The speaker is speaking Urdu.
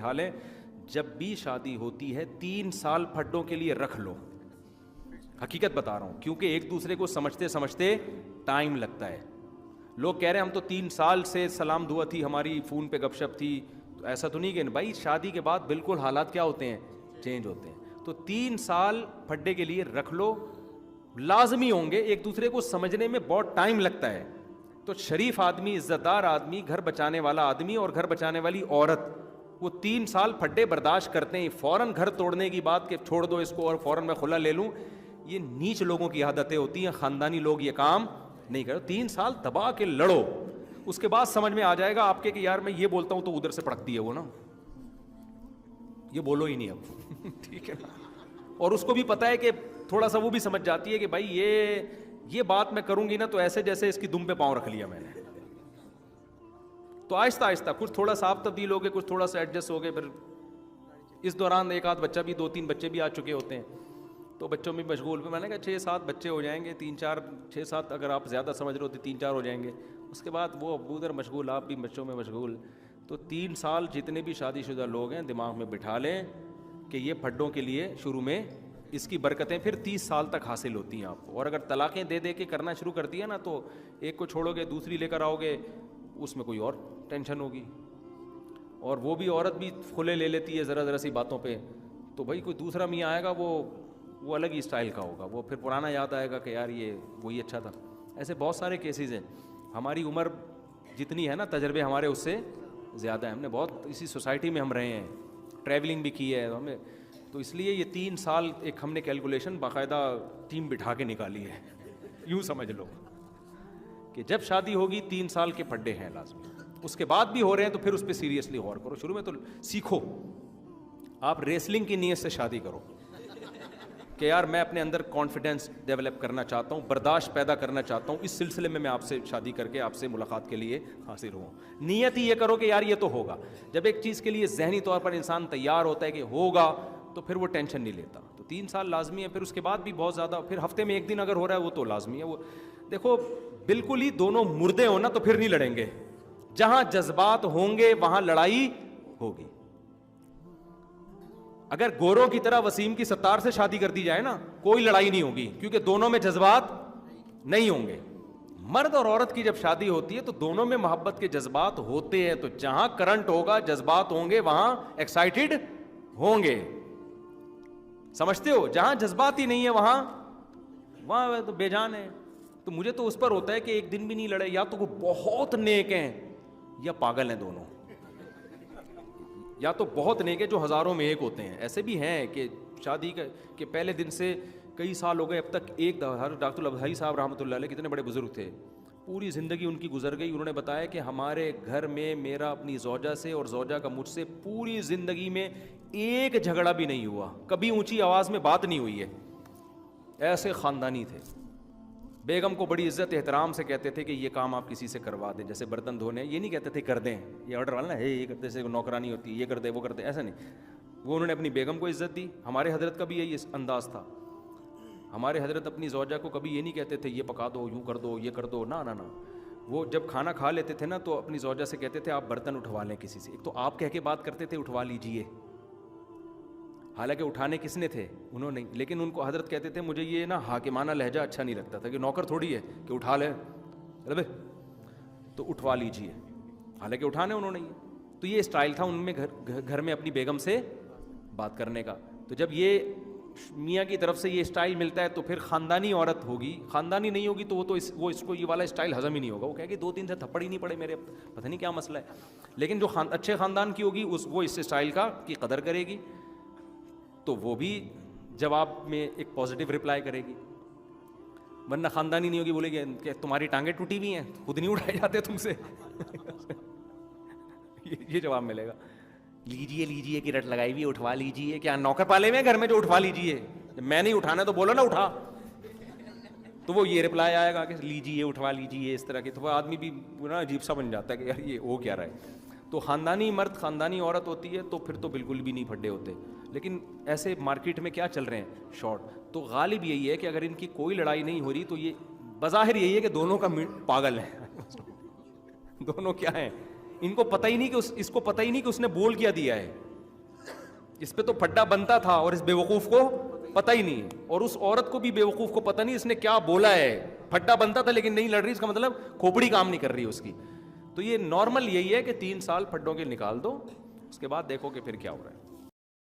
بٹھا لیں، جب بھی شادی ہوتی ہے 3 سال پھڈوں کے لیے رکھ لو. حقیقت بتا رہا ہوں، کیونکہ ایک دوسرے کو سمجھتے سمجھتے ٹائم لگتا ہے. لوگ کہہ رہے ہیں ہم تو 3 سال سے سلام دعا تھی ہماری، فون پہ گپ شپ تھی. تو ایسا تو نہیں کہ بھائی شادی کے بعد بالکل حالات کیا ہوتے ہیں، چینج ہوتے ہیں. تو 3 سال پھڈے کے لیے رکھ لو، لازمی ہوں گے. ایک دوسرے کو سمجھنے میں بہت ٹائم لگتا ہے. تو شریف آدمی، عزت دار آدمی، گھر بچانے والا آدمی اور گھر بچانے والی عورت، وہ 3 سال پھڈے برداشت کرتے ہیں. فوراً گھر توڑنے کی بات کہ چھوڑ دو اس کو اور فوراً میں خلا لے لوں، یہ نیچ لوگوں کی عادتیں ہوتی ہیں. خاندانی لوگ یہ کام نہیں کرو. 3 سال دبا کے لڑو، اس کے بعد سمجھ میں آ جائے گا آپ کے کہ یار میں یہ بولتا ہوں تو ادھر سے پڑکتی ہے وہ نا، یہ بولو ہی نہیں اب. ٹھیک ہے نا. اور اس کو بھی پتا ہے کہ تھوڑا سا وہ بھی سمجھ جاتی ہے کہ بھائی یہ بات میں کروں گی نا تو ایسے جیسے اس کی دم پہ پاؤں رکھ لیا میں نے. تو آہستہ آہستہ کچھ تھوڑا سا آپ تبدیل ہو گئے، کچھ تھوڑا سا ایڈجسٹ ہو گئے. پھر اس دوران ایک آدھ بچہ بھی، 2-3 بچے بھی آ چکے ہوتے ہیں تو بچوں میں مشغول. میں نے کہا 6-7 بچے ہو جائیں گے، 3-4 6-7 اگر آپ زیادہ سمجھ رہے ہو تو 3-4 ہو جائیں گے. اس کے بعد وہ ابو ادھر مشغول، آپ بھی بچوں میں مشغول. تو 3 سال جتنے بھی شادی شدہ لوگ ہیں دماغ میں بٹھا لیں کہ یہ پھڈوں کے لیے شروع میں اس کی برکتیں پھر 30 سال تک حاصل ہوتی ہیں آپ کو. اور اگر طلاقیں دے دے کے کرنا شروع کر دیا نا تو ایک کو چھوڑو گے دوسری لے کر آؤ گے، اس میں کوئی اور ٹینشن ہوگی. اور وہ بھی عورت بھی کھلے لے لیتی ہے ذرا سی باتوں پہ. تو بھائی کوئی دوسرا میاں آئے گا وہ الگ ہی اسٹائل کا ہوگا، وہ پھر پرانا یاد آئے گا کہ یار یہ وہی اچھا تھا. ایسے بہت سارے کیسز ہیں. ہماری عمر جتنی ہے نا، تجربے ہمارے اس سے زیادہ ہیں. ہم نے بہت اسی سوسائٹی میں ہم رہے ہیں، ٹریولنگ بھی کی ہے ہمیں. تو اس لیے یہ 3 سال ایک ہم نے کیلکولیشن باقاعدہ ٹیم بٹھا کے نکالی ہے. یوں سمجھ لو کہ جب شادی ہوگی 3 سال کے پھڈے ہیں لازمی. اس کے بعد بھی ہو رہے ہیں تو پھر اس پہ سیریسلی غور کرو. شروع میں تو سیکھو. آپ ریسلنگ کی نیت سے شادی کرو کہ یار میں اپنے اندر کانفیڈنس ڈیولپ کرنا چاہتا ہوں، برداشت پیدا کرنا چاہتا ہوں، اس سلسلے میں آپ سے شادی کر کے آپ سے ملاقات کے لیے حاضر ہوں. نیت ہی یہ کرو کہ یار یہ تو ہوگا. جب ایک چیز کے لیے ذہنی طور پر انسان تیار ہوتا ہے کہ ہوگا تو پھر وہ ٹینشن نہیں لیتا. تو 3 سال لازمی ہے. پھر اس کے بعد بھی بہت زیادہ، پھر ہفتے میں 1 دن اگر ہو رہا ہے وہ تو لازمی ہے. وہ دیکھو بالکل ہی دونوں مردے ہو نا تو پھر نہیں لڑیں گے. جہاں جذبات ہوں گے وہاں لڑائی ہوگی. اگر گوروں کی طرح وسیم کی ستار سے شادی کر دی جائے نا کوئی لڑائی نہیں ہوگی، کیونکہ دونوں میں جذبات نہیں ہوں گے. مرد اور عورت کی جب شادی ہوتی ہے تو دونوں میں محبت کے جذبات ہوتے ہیں. تو جہاں کرنٹ ہوگا، جذبات ہوں گے، وہاں ایکسائٹیڈ ہوں گے. سمجھتے ہو؟ جہاں جذبات ہی نہیں ہے وہاں تو بے جان ہے. تو مجھے تو اس پر ہوتا ہے کہ ایک دن بھی نہیں لڑے. یا تو وہ بہت نیک ہیں یا پاگل ہیں دونوں. یا تو بہت نیک ہے جو ہزاروں میں ایک ہوتے ہیں. ایسے بھی ہیں کہ شادی کے پہلے دن سے کئی سال ہو گئے اب تک ایک ڈاکٹر الابدھائی صاحب رحمۃ اللہ علیہ کتنے بڑے بزرگ تھے. پوری زندگی ان کی گزر گئی. انہوں نے بتایا کہ ہمارے گھر میں میرا اپنی زوجہ سے اور زوجہ کا مجھ سے پوری زندگی میں ایک جھگڑا بھی نہیں ہوا، کبھی اونچی آواز میں بات نہیں ہوئی ہے. ایسے خاندانی تھے. بیگم کو بڑی عزت احترام سے کہتے تھے کہ یہ کام آپ کسی سے کروا دیں. جیسے برتن دھونے، یہ نہیں کہتے تھے کر دیں، یہ آرڈر والا نا ہے یہ کرتے سے نوکرانی ہوتی ہے، یہ کر دے وہ کر دے، ایسا نہیں. وہ انہوں نے اپنی بیگم کو عزت دی. ہمارے حضرت کا بھی یہی انداز تھا. ہمارے حضرت اپنی زوجہ کو کبھی یہ نہیں کہتے تھے یہ پکا دو، یوں کر دو، یہ کر دو، نہ. وہ جب کھانا کھا لیتے تھے نا تو اپنی زوجہ سے کہتے تھے آپ برتن اٹھوا لیں کسی سے. ایک تو آپ کہہ کے بات کرتے تھے اٹھوا لیجئے، حالانکہ اٹھانے کس نے تھے؟ انہوں نے. لیکن ان کو حضرت کہتے تھے مجھے یہ نا حاکمانہ لہجہ اچھا نہیں لگتا تھا کہ نوکر تھوڑی ہے کہ اٹھا لے ربے تو اٹھوا لیجئے، حالانکہ اٹھانے انہوں نے. تو یہ اسٹائل تھا ان میں گھر میں اپنی بیگم سے بات کرنے کا. تو جب یہ میاں کی طرف سے یہ اسٹائل ملتا ہے تو پھر خاندانی عورت ہوگی. خاندانی نہیں ہوگی تو وہ اس کو یہ والا اسٹائل ہضم ہی نہیں ہوگا. وہ کہے کہ 2-3 سے تھپڑ ہی نہیں پڑے میرے، پتہ نہیں کیا مسئلہ ہے. لیکن جو اچھے خاندان کی ہوگی وہ اس اسٹائل کی قدر کرے گی تو وہ بھی جواب میں ایک پازیٹیو رپلائی کرے گی. ورنہ خاندانی نہیں ہوگی، بولے گی کہ تمہاری ٹانگیں ٹوٹی ہوئی ہیں، خود نہیں اٹھائے جاتے تم سے. یہ جواب ملے گا. لیجیے کی رٹ لگائی ہوئی، اٹھوا لیجیے. کیا نوکر پالے ہوئے ہیں گھر میں جو اٹھوا لیجیے؟ میں نہیں اٹھانا تو بولو نا اٹھا. تو وہ یہ رپلائی آئے گا کہ لیجیے اٹھوا لیجیے اس طرح کی. تو وہ آدمی بھی نا عجیب سا بن جاتا ہے کہ یار یہ ہو کیا رہا ہے. تو خاندانی مرد خاندانی عورت ہوتی ہے تو پھر تو بالکل بھی نہیں پھڈے ہوتے. لیکن ایسے مارکیٹ میں کیا چل رہے ہیں شارٹ. تو غالب یہی ہے کہ اگر ان کی کوئی لڑائی نہیں ہو رہی تو یہ بظاہر یہی ہے کہ دونوں کا پاگل ہے. دونوں کیا ہیں؟ ان کو پتہ ہی نہیں کہ اس کو پتہ ہی نہیں کہ اس نے بول کیا دیا ہے. اس پہ تو پھڈا بنتا تھا اور اس بیوقوف کو پتہ ہی نہیں ہے, اور اس عورت کو بھی بیوقوف کو پتہ نہیں اس نے کیا بولا ہے. پھڈا بنتا تھا لیکن نہیں لڑ رہی, اس کا مطلب کھوپڑی کام نہیں کر رہی اس کی. تو یہ نارمل یہی ہے کہ 3 سال پھڈوں کے نکال دو, اس کے بعد دیکھو کہ پھر کیا ہو رہا ہے.